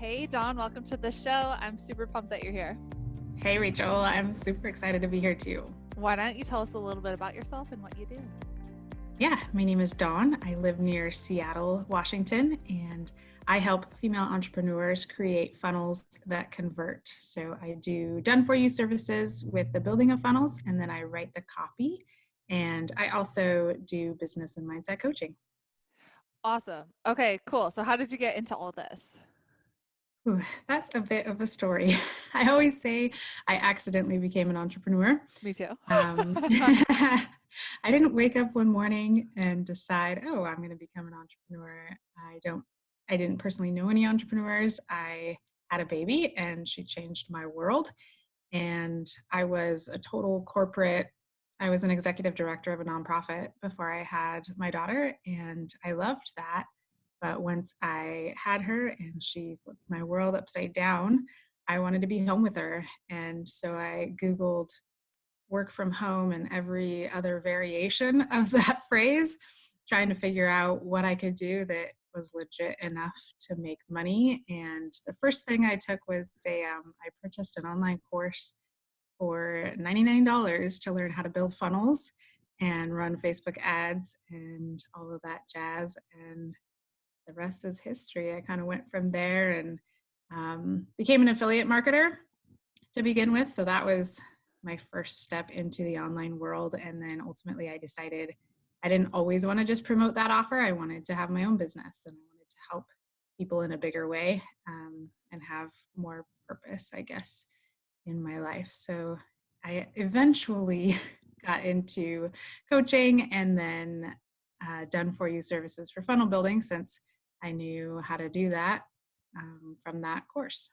Hey, Dawn, welcome to the show. I'm super pumped that you're here. Hey, Rachel. I'm super excited to be here too. Why don't you tell us a little bit about yourself and what you do? Yeah, my name is Dawn. I live near Seattle, Washington, and I help female entrepreneurs create funnels that convert. So I do done-for-you services with the building of funnels, and then I write the copy. And I also do business and mindset coaching. Awesome. Okay, cool. So how did you get into all this? Ooh, that's a bit of a story. I always say I accidentally became an entrepreneur. Me too. I didn't wake up one morning and decide, oh, I'm going to become an entrepreneur. I didn't personally know any entrepreneurs. I had a baby and she changed my world. And I was a total corporate. I was an executive director of a nonprofit before I had my daughter, and I loved that. But once I had her and she flipped my world upside down, I wanted to be home with her. And so I Googled work from home and every other variation of that phrase, trying to figure out what I could do that was legit enough to make money. And the first thing I took was I purchased an online course for $99 to learn how to build funnels and run Facebook ads and all of that jazz. And the rest is history. I kind of went from there and became an affiliate marketer to begin with. So that was my first step into the online world. And then ultimately I decided I didn't always want to just promote that offer. I wanted to have my own business and I wanted to help people in a bigger way and have more purpose, I guess, in my life. So I eventually got into coaching and then done for you services for funnel building since I knew how to do that from that course.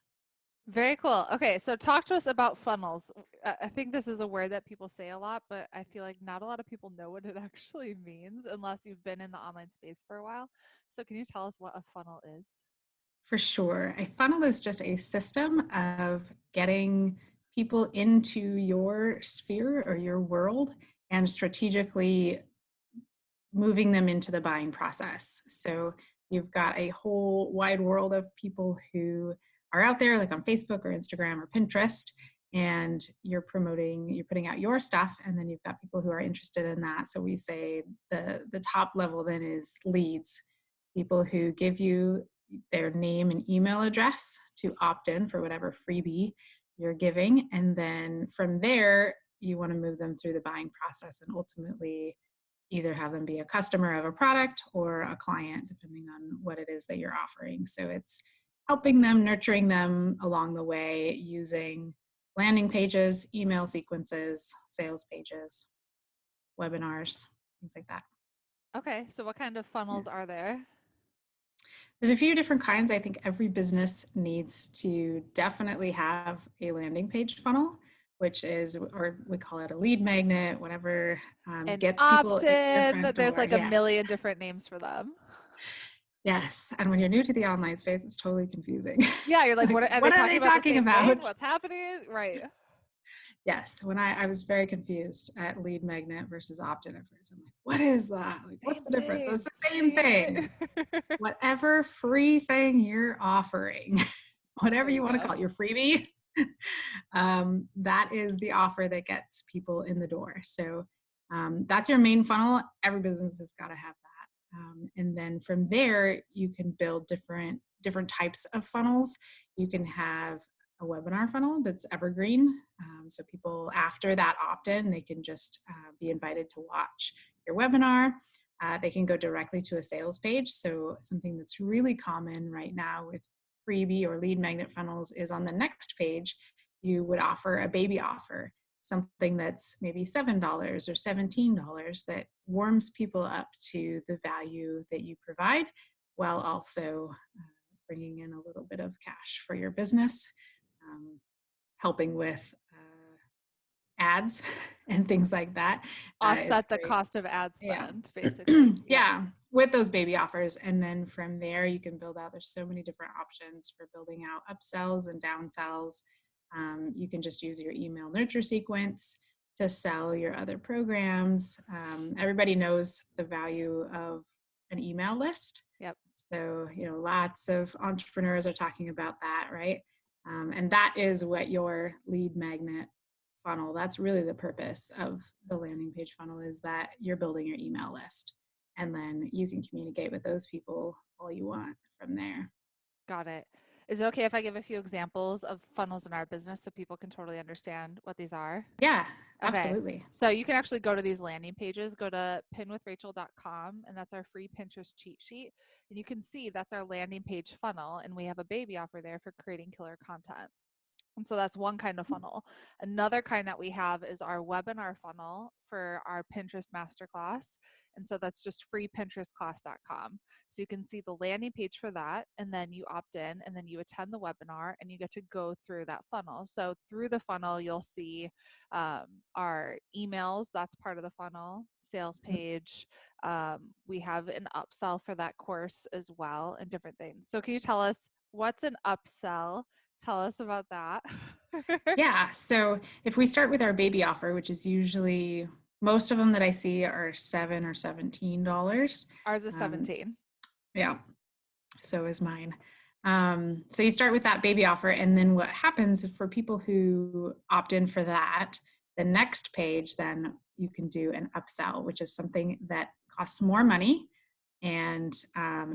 Very cool. Okay, so talk to us about funnels. I think this is a word that people say a lot, but I feel like not a lot of people know what it actually means unless you've been in the online space for a while. So can you tell us what a funnel is? For sure. A funnel is just a system of getting people into your sphere or your world and strategically moving them into the buying process. So you've got a whole wide world of people who are out there, like on Facebook or Instagram or Pinterest, and you're putting out your stuff, and then you've got people who are interested in that. So we say the top level then is leads, people who give you their name and email address to opt in for whatever freebie you're giving. And then from there, you want to move them through the buying process and ultimately either have them be a customer of a product or a client, depending on what it is that you're offering. So it's helping them, nurturing them along the way using landing pages, email sequences, sales pages, webinars, things like that. Okay, so what kind of funnels are there? There's a few different kinds. I think every business needs to definitely have a landing page funnel, which is, or we call it a lead magnet, whatever And gets people in your opt-in, front there's door. like a Yes. million different names for them. Yes. And when you're new to the online space, it's totally confusing. Yeah, you're like, Like, what are they what are they talking about the talking same thing? about? What's happening? Right. Yes. When I was very confused at lead magnet versus opt-in at first. I'm like, what is that? Like, what's Same the difference? So it's thing. the same Thing. thing. Whatever free thing you're offering, whatever There you you want to go. call it, your freebie, that is the offer that gets people in the door. So that's your main funnel. Every business has got to have that. And then from there, you can build different types of funnels. You can have a webinar funnel that's evergreen. So people after that opt-in, they can just be invited to watch your webinar. They can go directly to a sales page. So something that's really common right now with freebie or lead magnet funnels is on the next page, you would offer a baby offer, something that's maybe $7 or $17 that warms people up to the value that you provide while also bringing in a little bit of cash for your business, helping with ads and things like that. It's Offset the great. cost of ad Yeah. spend, basically. Yeah. Yeah, with those baby offers. And then from there, you can build out, there's so many different options for building out upsells and downsells. You can just use your email nurture sequence to sell your other programs. Everybody knows the value of an email list. Yep. So, lots of entrepreneurs are talking about that, right? And that is what your lead magnet funnel, that's really the purpose of the landing page funnel, is that you're building your email list. And then you can communicate with those people all you want from there. Got it. Is it okay if I give a few examples of funnels in our business so people can totally understand what these are? Yeah, Okay. absolutely. So you can actually go to these landing pages, go to pinwithrachel.com, and that's our free Pinterest cheat sheet. And you can see that's our landing page funnel, and we have a baby offer there for creating killer content. And so that's one kind of funnel. Another kind that we have is our webinar funnel for our Pinterest masterclass. And so that's just freepinterestclass.com. So you can see the landing page for that, and then you opt in, and then you attend the webinar, and you get to go through that funnel. So through the funnel, you'll see our emails, that's part of the funnel, sales page. We have an upsell for that course as well, and different things. So can you tell us what's an upsell? Tell us about that. Yeah. So if we start with our baby offer, which is usually, most of them that I see are $7 or $17. Ours is Um, 17. yeah. So is mine. So you start with that baby offer, and then what happens for people who opt in for that, the next page, then you can do an upsell, which is something that costs more money and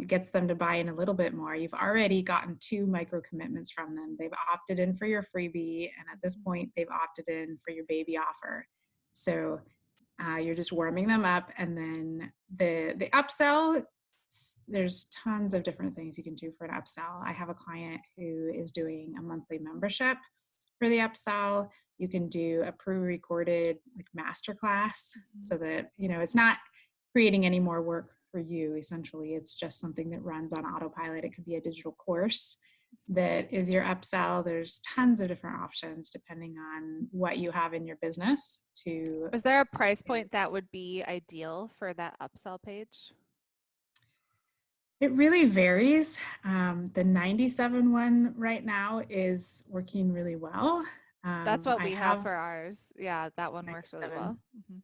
it gets them to buy in a little bit more. You've already gotten 2 micro commitments from them. They've opted in for your freebie, and at this point, they've opted in for your baby offer. So you're just warming them up, and then the upsell, there's tons of different things you can do for an upsell. I have a client who is doing a monthly membership for the upsell. You can do a pre-recorded like masterclass, Mhm. so that it's not creating any more work for you. Essentially, it's just something that runs on autopilot. It could be a digital course that is your upsell. There's tons of different options depending on what you have in your business to. Is there a price point that would be ideal for that upsell page? It really varies. The 97 one right now is working really well. That's what I we have have for ours. Yeah, that one works really 97. well. Hmm.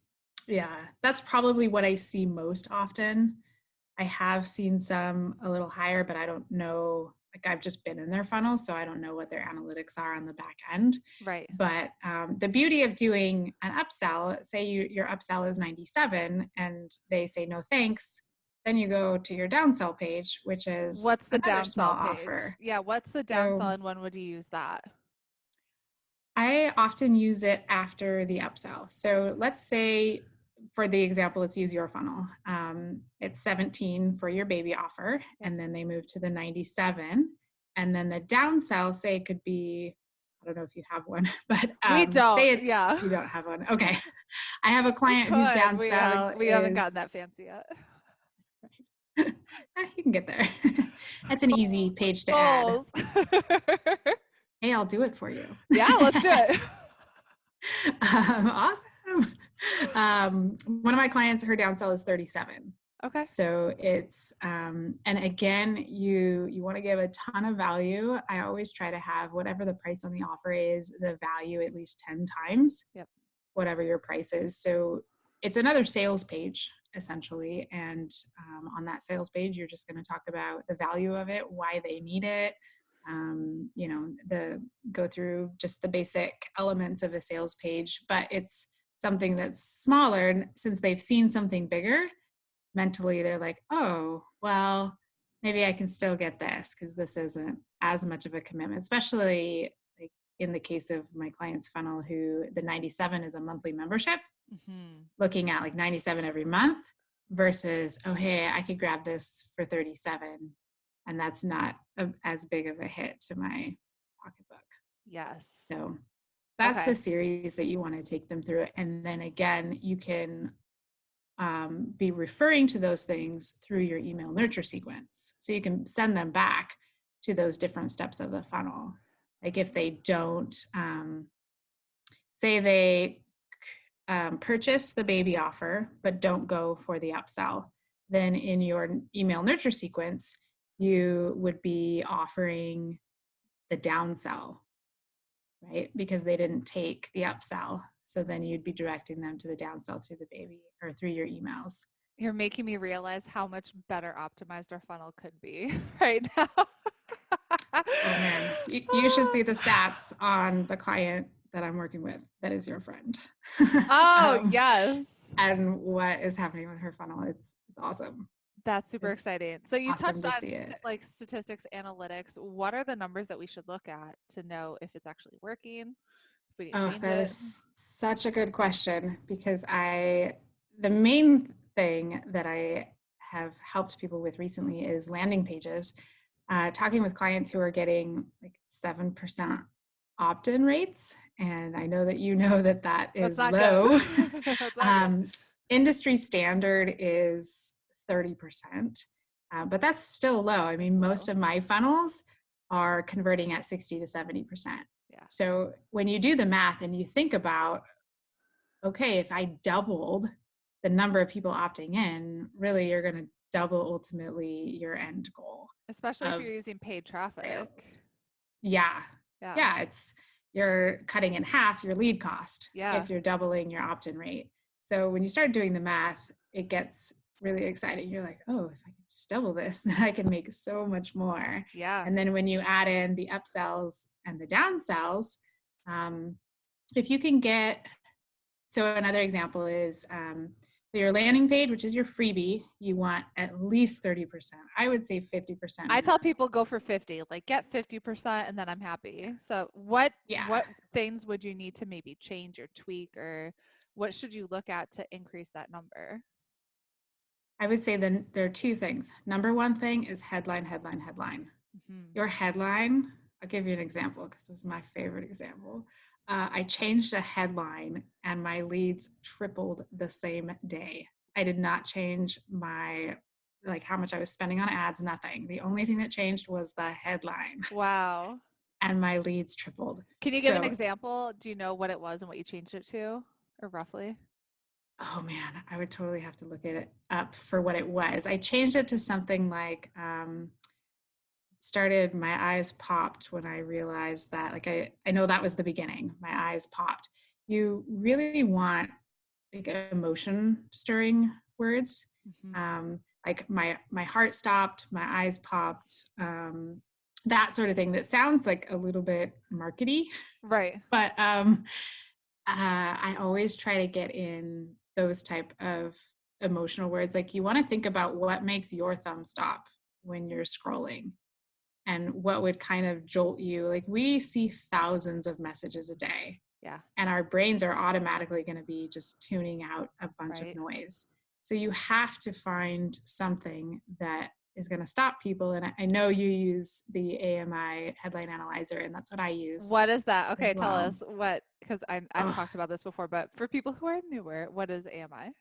Yeah, that's probably what I see most often. I have seen some a little higher, but I don't know. Like, I've just been in their funnel, so I don't know what their analytics are on the back end. Right. But the beauty of doing an upsell, say your upsell is 97 and they say no thanks, then you go to your downsell page, which is What's the another small downsell page? offer. Yeah, what's the So downsell and when would you use that? I often use it after the upsell. So let's say, for the example, let's use your funnel. It's 17 for your baby offer, Yep. and then they move to the 97. And then the downsell, say, could be, I don't know if you have one, but We say don't. it's, Yeah. you don't have one. Okay. I have a We client whose could. downsell We haven't gotten is, that fancy yet. you can get there. That's an easy Goals. page to add. Goals. Hey, I'll do it for you. Yeah, let's do it. Awesome. One of my clients, her downsell is 37. Okay. So it's and again, you want to give a ton of value. I always try to have whatever the price on the offer is, the value at least 10 times Yep. whatever your price is. So it's another sales page essentially, and on that sales page, you're just going to talk about the value of it, why they need it. The go through just the basic elements of a sales page, but it's something that's smaller. And since they've seen something bigger, mentally they're like, oh, well, maybe I can still get this because this isn't as much of a commitment, especially like in the case of my client's funnel, who the 97 is a monthly membership, Hmm. looking at like 97 every month versus, oh, hey, I could grab this for 37. And that's not as big of a hit to my pocketbook. Yes. So that's the Okay. series that you want to take them through. And then again, you can be referring to those things through your email nurture sequence. So you can send them back to those different steps of the funnel. Like if they don't, say they purchase the baby offer, but don't go for the upsell, then in your email nurture sequence, you would be offering the downsell, right? Because they didn't take the upsell. So then you'd be directing them to the downsell through the baby or through your emails. You're making me realize how much better optimized our funnel could be right now. Oh man, you should see the stats on the client that I'm working with that is your friend. Oh, um, yes. and what is happening with her funnel. It's awesome. That's super It's exciting. So you awesome touched to on see it. like statistics, analytics. What are the numbers that we should look at to know if it's actually working, if we need to Oh, change that it? is such a good question because the main thing that I have helped people with recently is landing pages. Talking with clients who are getting like 7% opt-in rates, and I know that you know that that That's is not good. low. That's not good. um, Industry standard is 30%, but that's still low. I That's mean, most low. of my funnels are converting at 60 to 70%. Yeah. So when you do the math and you think about, okay, if I doubled the number of people opting in, really you're going to double ultimately your end goal Especially if of you're using paid traffic. sales. Yeah. Yeah. Yeah. You're cutting in half your lead cost Yeah. if you're doubling your opt in rate. So when you start doing the math, it gets really exciting. You're like, oh, if I could just double this, then I can make so much more. Yeah. And then when you add in the upsells and the downsells, if you can get, so another example is, so your landing page, which is your freebie, you want at least 30%. I would say 50% I tell minimum. people go for 50, like get 50% and then I'm happy. So what Yeah. things would you need to maybe change or tweak, or what should you look at to increase that number? I would say then there are two things. Number one thing is headline, headline, headline. Hmm. Your headline, I'll give you an example because this is my favorite example. I changed a headline and my leads tripled the same day. I did not change my, like how much I was spending on ads, nothing. The only thing that changed was the headline Wow. and my leads tripled. Can you give an So, example? Do you know what it was and what you changed it to, or roughly? oh man, I would totally have to look it up for what it was. I changed it to something like, started, my eyes popped when I realized that, like, I know that was the beginning. My eyes popped. You really want like emotion stirring words. Hmm. Like my heart stopped, my eyes popped, that sort of thing. That sounds like a little bit markety, Right. but I always try to get in those type of emotional words. Like you want to think about what makes your thumb stop when you're scrolling and what would kind of jolt you. Like we see thousands of messages a day Yeah. and our brains are automatically going to be just tuning out a bunch of Right. noise. So you have to find something that is going to stop people. And I know you use the AMI headline analyzer, and that's what I use What is that? as Okay, tell well. us what, because I've Oh, talked about this before, but for people who are newer, what is AMI?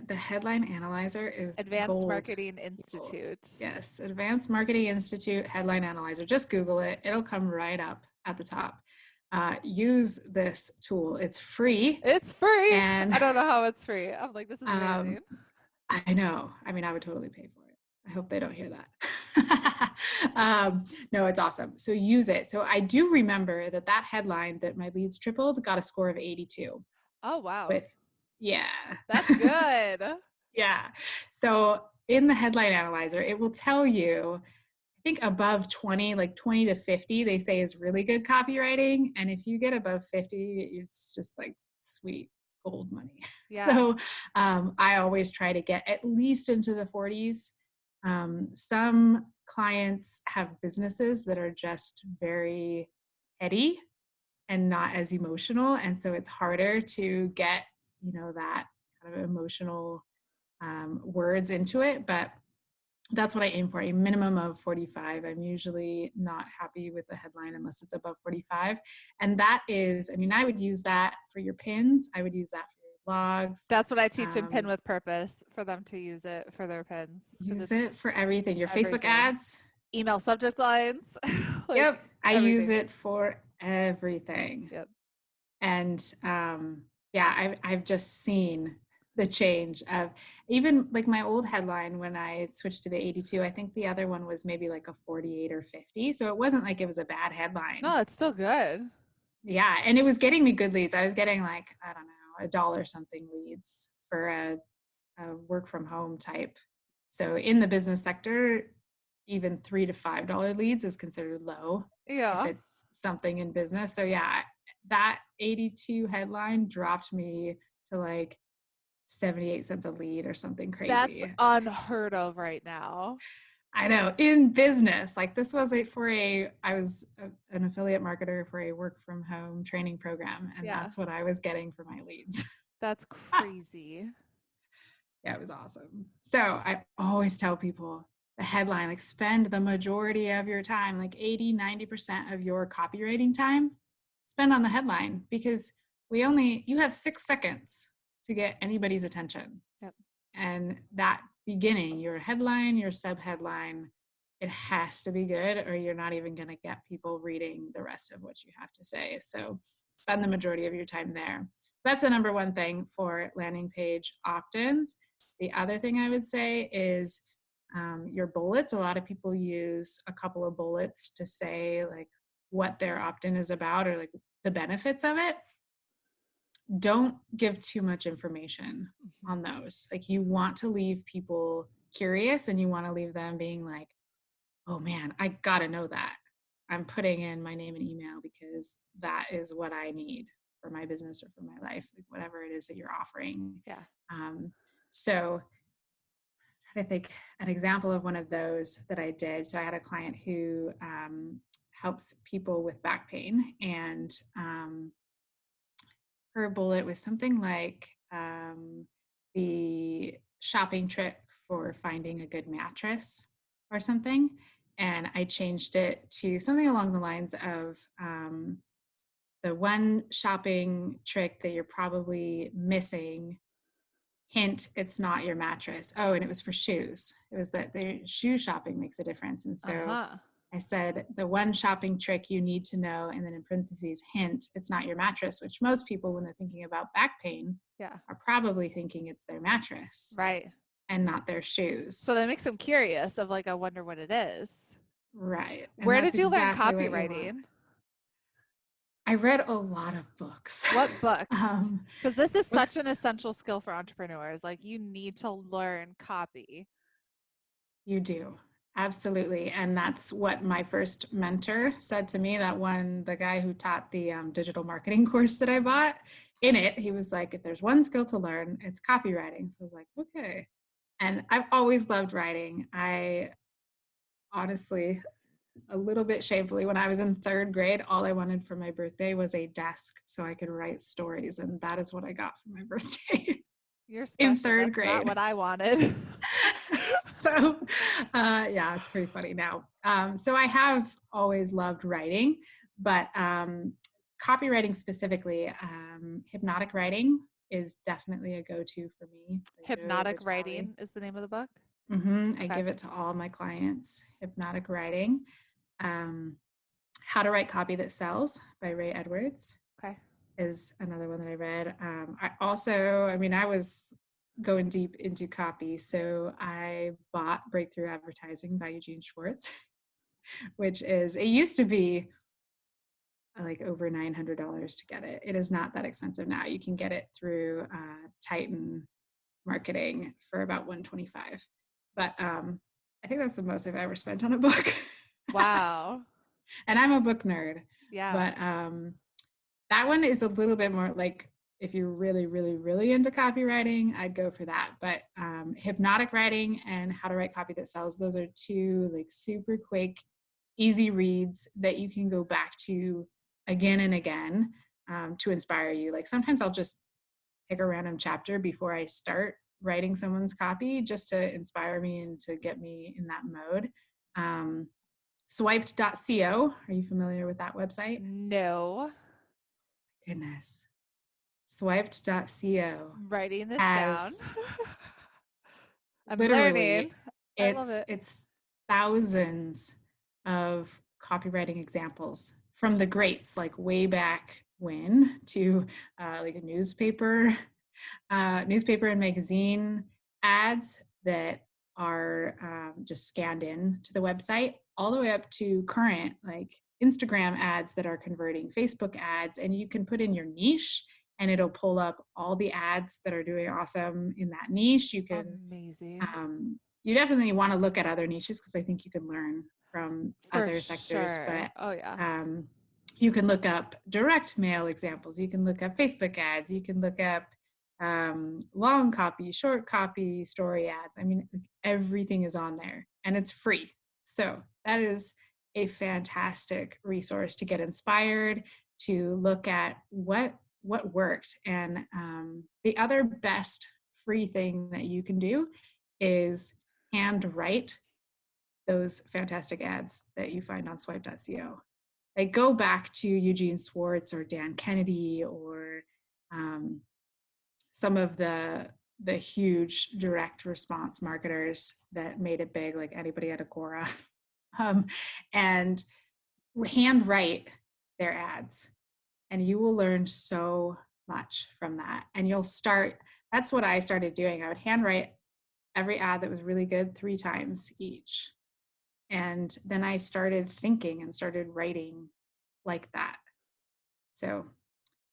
the headline analyzer is Advanced gold, Marketing people. Institute. Yes, Advanced Marketing Institute headline analyzer. Just Google it; it'll come right up at the top. Use this tool; it's free, It's free. and I don't know how it's free. I'm like, this is um, amazing. I know. I mean, I would totally pay for it. I hope they don't hear that. No, it's awesome. So use it. So I do remember that headline that my leads tripled got a score of 82 Oh, wow. with, yeah. That's good. Yeah. So in the headline analyzer, it will tell you, I think above 20, like 20 to 50, they say is really good copywriting. And if you get above 50, it's just like sweet gold money. Yeah. So I always try to get at least into the 40s. Some clients have businesses that are just very heady and not as emotional. And so it's harder to get, that kind of emotional words into it. But that's what I aim for, a minimum of 45. I'm usually not happy with the headline unless it's above 45. And that is, I mean, I would use that for your pins. I would use that for your blogs. That's what I teach in Pin Um, with Purpose for them to use it for their pins because Use it's it for everything. Your Facebook everything. ads. Email subject lines, like Yep. I use everything. it for everything. Yep. And yeah, I've just seen the change of even like my old headline when I switched to the 82. I think the other one was maybe like a 48 or 50. So it wasn't like it was a bad headline. No, it's still good. Yeah, and it was getting me good leads. I was getting like, I don't know, a dollar something leads for a a work from home type. So in the business sector, even $3 to $5 leads is considered low if Yeah. it's something in business. So yeah, that 82 headline dropped me to like 78 cents a lead or something That's crazy. unheard of right now. I know, in business. Like this was I was an affiliate marketer for a work from home training program, and Yeah. that's what I was getting for my leads. That's crazy. Yeah, it was awesome. So I always tell people the headline, like spend the majority of your time, like 80, 90% of your copywriting time, spend on the headline because you have 6 seconds to get anybody's attention. Yep. And that beginning, your headline, your subheadline, it has to be good or you're not even going to get people reading the rest of what you have to say. So spend the majority of your time there. So that's the number one thing for landing page opt-ins. The other thing I would say is your bullets. A lot of people use a couple of bullets to say like what their opt-in is about or like the benefits of it. Don't give too much information Mhm. on those. Like you want to leave people curious and you want to leave them being like, oh man, I got to know that. I'm putting in my name and email because that is what I need for my business or for my life, like whatever it is that you're offering. Yeah. Um, so try to think an example of one of those that I did. So I had a client who helps people with back pain, and her bullet was something like the shopping trick for finding a good mattress or something. And I changed it to something along the lines of the one shopping trick that you're probably missing. Hint, it's not your mattress. Oh, and it was for shoes. It was that the shoe shopping makes a difference. And so Uh-huh. I said, the one shopping trick you need to know, and then in parentheses, hint, it's not your mattress, which most people, when they're thinking about back pain, Yeah. are probably thinking it's their mattress Right. and not their shoes. So that makes them curious of like, I wonder what it is. Right. And Where that's did you learn exactly what you want. copywriting? I read a lot of books. What books? um, Because this is such an books essential skill for entrepreneurs. Like you need to learn copy. You do. Absolutely. And that's what my first mentor said to me. The guy who taught the digital marketing course that I bought, in it, he was like, if there's one skill to learn, it's copywriting. So I was like, okay. And I've always loved writing. I honestly, a little bit shamefully, when I was in third grade, all I wanted for my birthday was a desk so I could write stories. And that is what I got for my birthday You're in special. third That's not grade. what I wanted. So yeah, it's pretty funny now. So I have always loved writing, but copywriting specifically, hypnotic writing is definitely a go-to for me. Like Joe Hypnotic Vitale. writing is the name of the book. I Okay. give it to all my clients. Hypnotic writing. Um, How to Write Copy That Sells by Ray Edwards Okay. is another one that I read. I was going deep into copy, so I bought Breakthrough Advertising by Eugene Schwartz, it used to be like over $900 to get it. It is not that expensive now. You can get it through Titan Marketing for about $125. But I think that's the most I've ever spent on a book. Wow. And I'm a book nerd, Yeah. but that one is a little bit more like if you're really, really, really into copywriting, I'd go for that. But hypnotic writing and How to Write Copy That Sells, those are two like super quick, easy reads that you can go back to again and again to inspire you. Like sometimes I'll just pick a random chapter before I start writing someone's copy just to inspire me and to get me in that mode. Um, swiped.co. Are you familiar with that website? No. Goodness. Swiped.co I'm writing this down. has I'm learning. literally I love it's it. it's thousands of copywriting examples from the greats like way back when to like a newspaper and magazine ads that are just scanned in to the website, all the way up to current like Instagram ads that are converting, Facebook ads, and you can put in your niche and it'll pull up all the ads that are doing awesome in that niche. Amazing. You definitely want to look at other niches because I think you can learn from For other sectors, sure. but Oh yeah. you can look up direct mail examples. You can look up Facebook ads. You can look up long copy, short copy, story ads. I mean, everything is on there and it's free. So that is a fantastic resource to get inspired, to look at what worked. And the other best free thing that you can do is handwrite those fantastic ads that you find on swipe.co. Like go back to Eugene Schwartz or Dan Kennedy or some of the huge direct response marketers that made it big, like anybody at Agora, and handwrite their ads, and you will learn so much from that. And you'll start. That's what I started doing. I would handwrite every ad that was really good 3 times each. And then I started thinking and started writing like that. So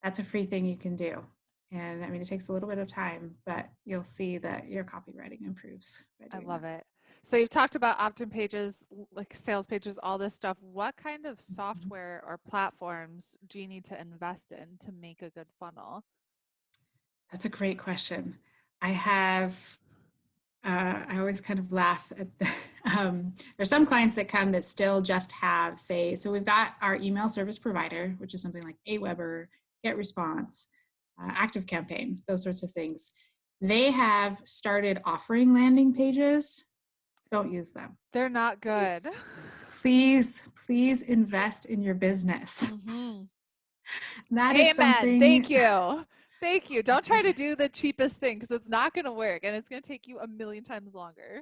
that's a free thing you can do. And I mean, it takes a little bit of time, but you'll see that your copywriting improves by I doing love that. it. So you've talked about opt-in pages, like sales pages, all this stuff. What kind of software or platforms do you need to invest in to make a good funnel? That's a great question. I have, I always kind of laugh at the, there's some clients that come that still just have, say, so we've got our email service provider, which is something like Aweber, GetResponse, ActiveCampaign, those sorts of things. They have started offering landing pages. Don't use them. They're not good. Please invest in your business. Mm-hmm. That is Amen. something. Thank you. Thank you. Don't try to do Yes. the cheapest thing because it's not going to work and it's going to take you a million times longer.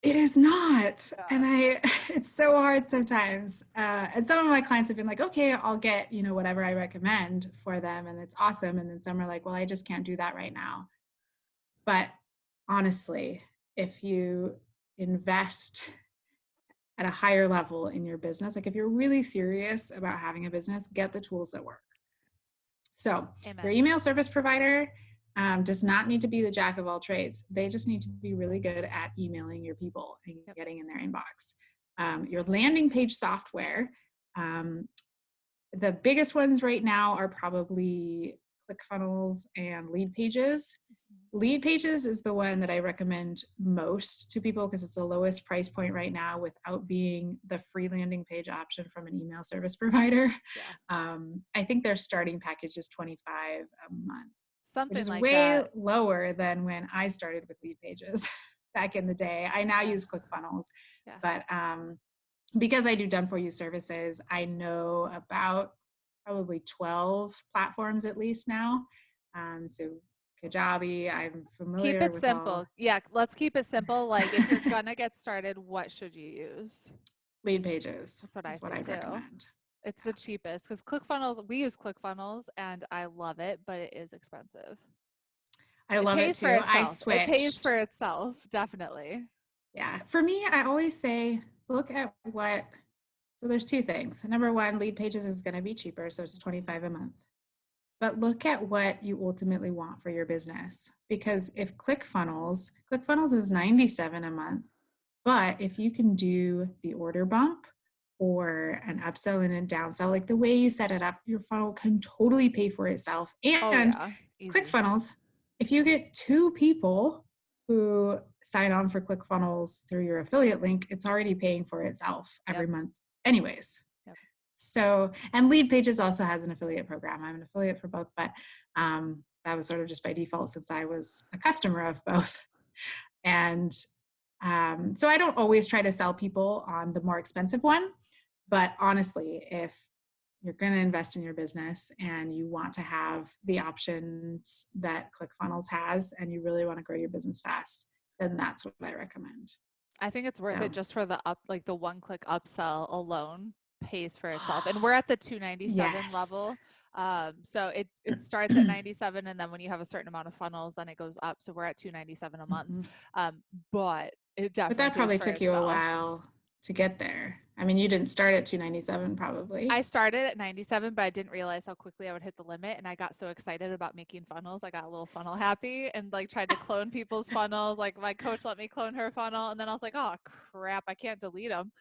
It is not. Yeah. And it's so hard sometimes. And some of my clients have been like, okay, I'll get, whatever I recommend for them. And it's awesome. And then some are like, well, I just can't do that right now. But honestly, if you invest at a higher level in your business, like if you're really serious about having a business, get the tools that work. So your Amen. email service provider does not need to be the jack of all trades. They just need to be really good at emailing your people and Yep. getting in their inbox. Your landing page software, the biggest ones right now are probably ClickFunnels and Lead Pages. Lead Pages is the one that I recommend most to people because it's the lowest price point right now without being the free landing page option from an email service provider. Yeah. I think their starting package is $25 a month, which Something is like way that. lower than when I started with Lead Pages back in the day. I now Yeah. use ClickFunnels, Yeah. but because I do done for you services, I know about probably 12 platforms at least now. So Kajabi, I'm Keep familiar it with all. simple. Yeah. Let's keep it simple. Like if you're Yes. going to get started, what should you use? Lead Pages That's what I is what say I'd too. recommend. It's the Yeah. cheapest because ClickFunnels, we use ClickFunnels and I love it, but it is expensive. I It love it pays for too. I itself. It pays switched. for itself, definitely. Yeah. For me, I always say look at what. So there's 2 things. Number one, Lead Pages is going to be cheaper. So it's $25 a month. But look at what you ultimately want for your business. Because if ClickFunnels is $97 a month, but if you can do the order bump or an upsell and a downsell, like the way you set it up, your funnel can totally pay for itself. Oh And yeah, easy. ClickFunnels, if you get 2 people who sign on for ClickFunnels through your affiliate link, it's already paying for itself every Yep. month anyways. Yep. So, and Lead Pages also has an affiliate program. I'm an affiliate for both, but that was sort of just by default since I was a customer of both. And so I don't always try to sell people on the more expensive one, but honestly, if you're going to invest in your business and you want to have the options that ClickFunnels has and you really want to grow your business fast, then that's what I recommend. I think it's worth So, it just for the like the one click upsell alone pays for itself. And we're at the 297 yes. level. So it starts at 97 and then when you have a certain amount of funnels, then it goes up. So we're at 297 a month. Mhm. But it But definitely that pays probably for took you a itself. while to get there. I mean, you didn't start at 297 probably. I started at 97, but I didn't realize how quickly I would hit the limit. And I got so excited about making funnels. I got a little funnel happy and like tried to clone people's funnels. Like my coach let me clone her funnel. And then I was like, oh crap, I can't delete them.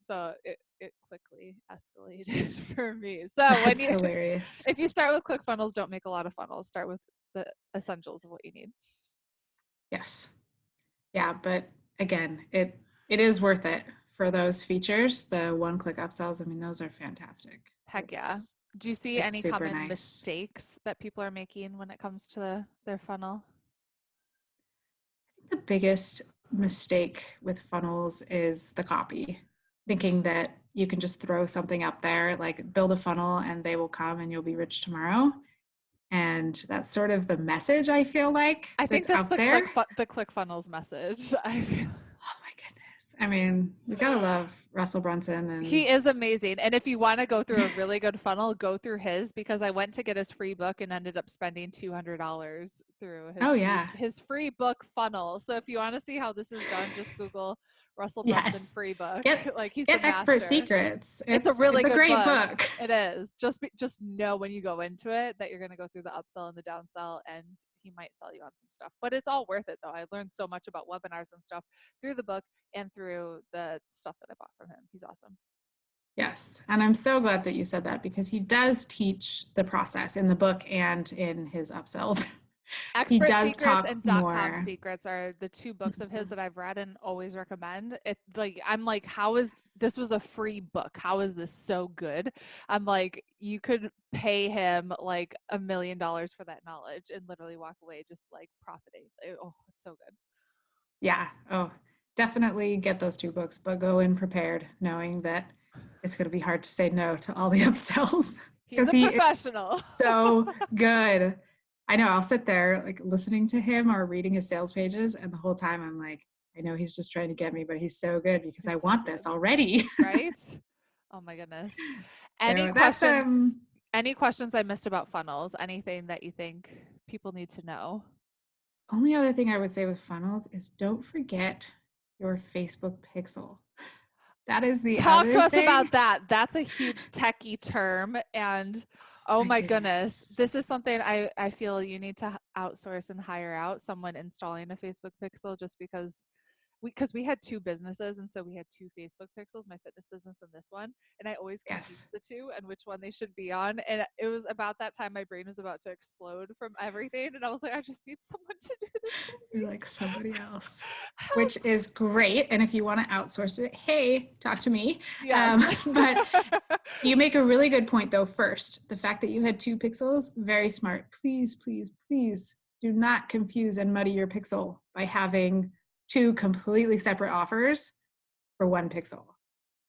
So it quickly escalated for me. So when That's you, hilarious. if you start with ClickFunnels, don't make a lot of funnels. Start with the essentials of what you need. Yes. Yeah, but again, it is worth it for those features. The one-click upsells, I mean, those are fantastic. Heck yeah. It's Do you see it's any super common nice. mistakes that people are making when it comes to their funnel? The biggest mistake with funnels is the copy, thinking that you can just throw something up there, like build a funnel and they will come and you'll be rich tomorrow. And that's sort of the message I feel like I that's think that's out there. the ClickFunnels message. I feel Oh my goodness. I mean, we gotta love Russell Brunson and he is amazing. And if you want to go through a really good funnel, go through his because I went to get his free book and ended up spending $200 through oh yeah. his free book funnel. So if you want to see how this is done, just Google Russell Brunson Yes. free book. Get Like he's the get expert master. secrets. It's a really It's a good great book. book. It is. Just know when you go into it that you're going to go through the upsell and the downsell and he might sell you on some stuff. But it's all worth it though. I learned so much about webinars and stuff through the book and through the stuff that I bought from him. He's awesome. Yes. And I'm so glad that you said that because he does teach the process in the book and in his upsells. He Expert does Secrets talk and .com more. Secrets are the two books of his that I've read and always recommend. It like I'm like, how is this was a free book? How is this so good? I'm like, you could pay him like $1 million for that knowledge and literally walk away just like profiting. Oh, it's so good. Yeah. Oh, definitely get those two books, but go in prepared, knowing that it's going to be hard to say no to all the upsells He's because a he is professional. so good. I know I'll sit there like listening to him or reading his sales pages, and the whole time I'm like, I know he's just trying to get me, but he's so good because He's I so want good. this already. Right? Oh my goodness. Any So that's questions? Any questions I missed about funnels? Anything that you think people need to know? only other thing I would say with funnels is don't forget your Facebook pixel. That is the Talk to other us thing. about that. That's a huge techie term. And oh My my goodness, goodness. this is something I feel you need to outsource and hire out someone installing a Facebook pixel just because we had two businesses and so we had two Facebook pixels, my fitness business and this one, and I always confused Yes. the two and which one they should be on, and it was about that time my brain was about to explode from everything and I was like, I just need someone to do this for You're me. like somebody else, Help. which is great. And if you want to outsource it, hey, talk to me. Yes. But you make a really good point, though. First, the fact that you had two pixels, very smart. Please, please, please do not confuse and muddy your pixel by having two completely separate offers for one pixel.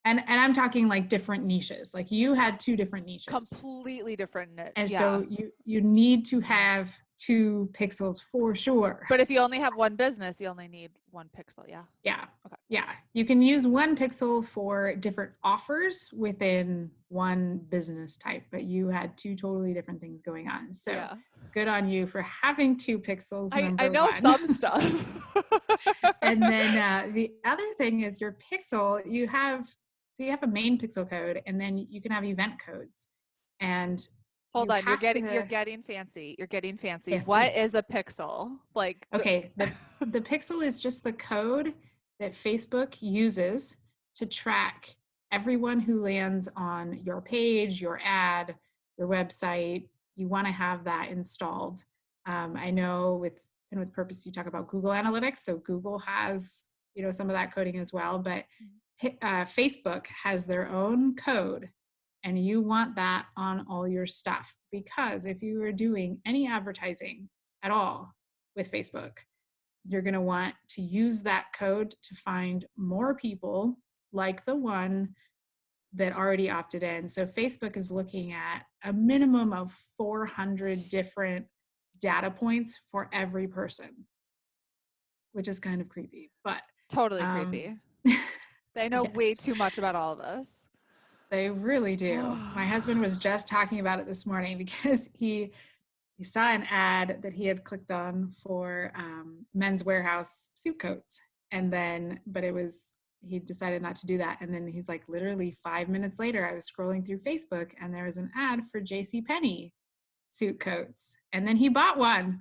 And I'm talking like different niches. Like you had two different niches. Completely different. And Yeah. so you need to have two pixels for sure. But if you only have one business, you only need one pixel. Yeah. Yeah. Okay. Yeah. You can use one pixel for different offers within one business type, but you had two totally different things going on. So Yeah. good on you for having two pixels, I number know one. some stuff. And then the other thing is your pixel, you have a main pixel code and then you can have event codes. And Hold you on, have you're to getting fancy. You're getting fancy. What fancy. is a pixel? Like Okay, the pixel is just the code that Facebook uses to track everyone who lands on your page, your ad, your website. You want to have that installed. I know with purpose you talk about Google Analytics, so Google has some of that coding as well, but Facebook has their own code, and you want that on all your stuff because if you are doing any advertising at all with Facebook, you're going to want to use that code to find more people like the one that already opted in. So Facebook is looking at a minimum of 400 different data points for every person, which is kind of creepy, but totally um, creepy. They know way yes, too much about all of us. they really do. My husband was just talking about it this morning because he saw an ad that he had clicked on for Men's Warehouse suit coats, and then but he decided not to do that. And then he's like, literally 5 minutes later, I was scrolling through Facebook and there was an ad for J.C. Penney suit coats. And then he bought one.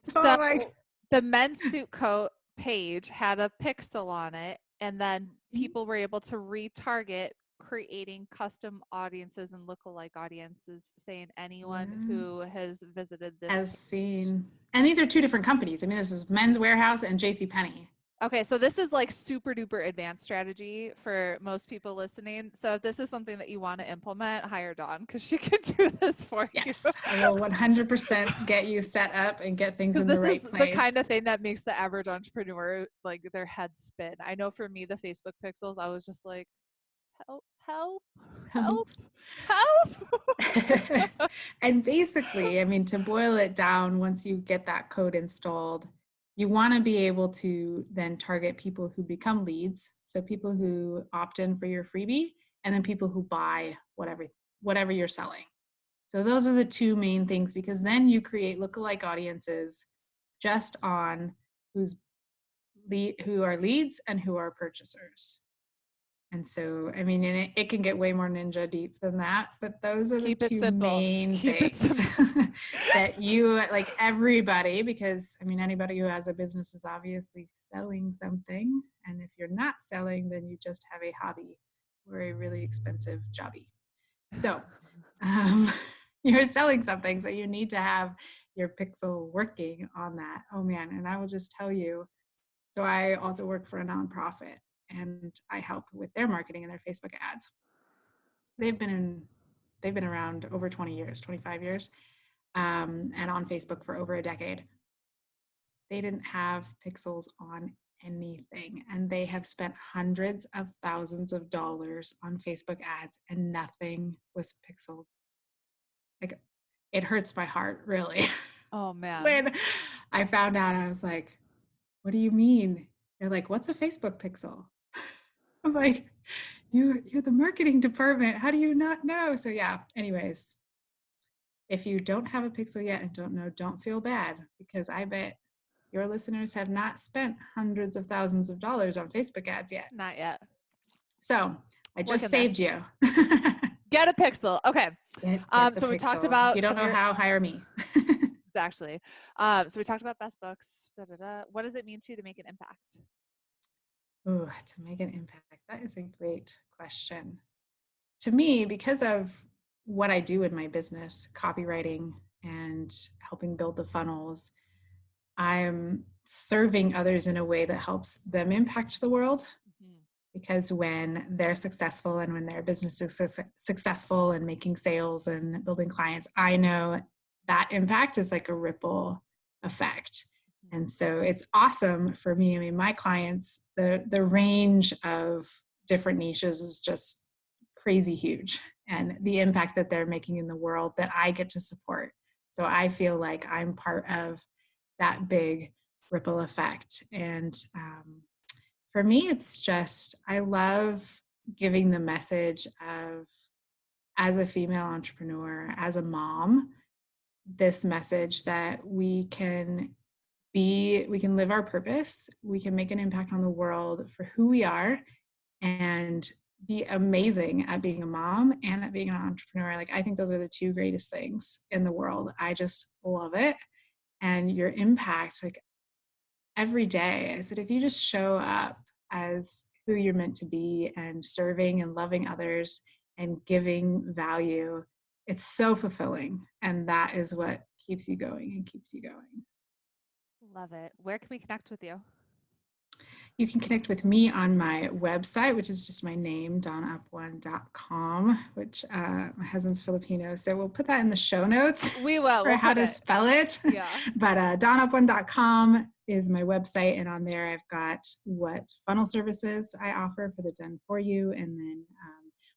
So So I'm like, the men's suit coat page had a pixel on it, and then people were able to retarget, creating custom audiences and lookalike audiences, saying anyone yeah, who has visited this as page. seen. And these are two different companies. I mean, this is Men's Warehouse and J.C. Penney. Okay, so this is like super duper advanced strategy for most people listening. So if this is something that you want to implement, hire Dawn because she can do this for you. Yes, I will 100% get you set up and get things Because in the this is right the kind of place. thing that makes the average entrepreneur like their head spin. I know for me, the Facebook pixels, I was just like, help, help, help, help. And basically, I mean, to boil it down, once you get that code installed, you want to be able to then target people who become leads. So people who opt in for your freebie, and then people who buy whatever you're selling. So those are the two main things, because then you create lookalike audiences just on who are leads and who are purchasers. And so, I mean, and it can get way more ninja deep than that, but those are the Keep it two simple. main Keep it things simple. that you like everybody, because I mean, anybody who has a business is obviously selling something. And if you're not selling, then you just have a hobby or a really expensive jobby. So, um, you're selling something, so you need to have your pixel working on that. Oh man, and I will just tell you, so I also work for a nonprofit and I help with their marketing and their Facebook ads. They've been in they've been around over 20 years, 25 years, and on Facebook for over a decade. They didn't have pixels on anything, and they have spent hundreds of thousands of dollars on Facebook ads, and nothing was pixeled. Like, it hurts my heart, really. Oh man. When I found out, I was like, what do you mean? They're like, what's a Facebook pixel? I'm like, you're the marketing department. How do you not know? So yeah, anyways, if you don't have a pixel yet and don't know, don't feel bad, because I bet your listeners have not spent hundreds of thousands of dollars on Facebook ads yet. Not yet. So I just Working there. saved you. Get a pixel. Okay. Get the So we talked pixel. If you about don't some of know your how, hire me. actually. So we talked about best books. Da, da, da. What does it mean to make an impact? Ooh, to make an impact. That is a great question. To me, because of what I do in my business, copywriting and helping build the funnels, I'm serving others in a way that helps them impact the world. Mhm. Because when they're successful and when their business is successful and making sales and building clients, I know that impact is like a ripple effect. Mhm. And so it's awesome for me. I mean, my clients, the range of different niches is just crazy huge, and the impact that they're making in the world that I get to support. So I feel like I'm part of that big ripple effect. And for me, it's just, I love giving the message of, as a female entrepreneur, as a mom, this message that we can live our purpose, we can make an impact on the world for who we are, and be amazing at being a mom and at being an entrepreneur. Like, I think those are the two greatest things in the world. I just love it. And your impact, like, every day. I said, if you just show up as who you're meant to be and serving and loving others and giving value, it's so fulfilling. And that is what keeps you going and keeps you going. Love it. Where can we connect with you? You can connect with me on my website, which is just my name, donupone.com, which my husband's Filipino. So we'll put that in the show notes We will. for We'll how put to it. spell it. Yeah. But donupone.com is my website. And on there, I've got what funnel services I offer for the done for you, and then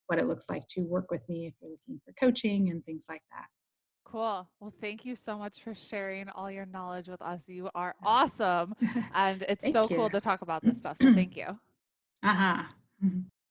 what it looks like to work with me if you're looking for coaching and things like that. Cool. Well, thank you so much for sharing all your knowledge with us. You are awesome. And it's so Thank cool you. to talk about this stuff. So thank you. Uh-huh.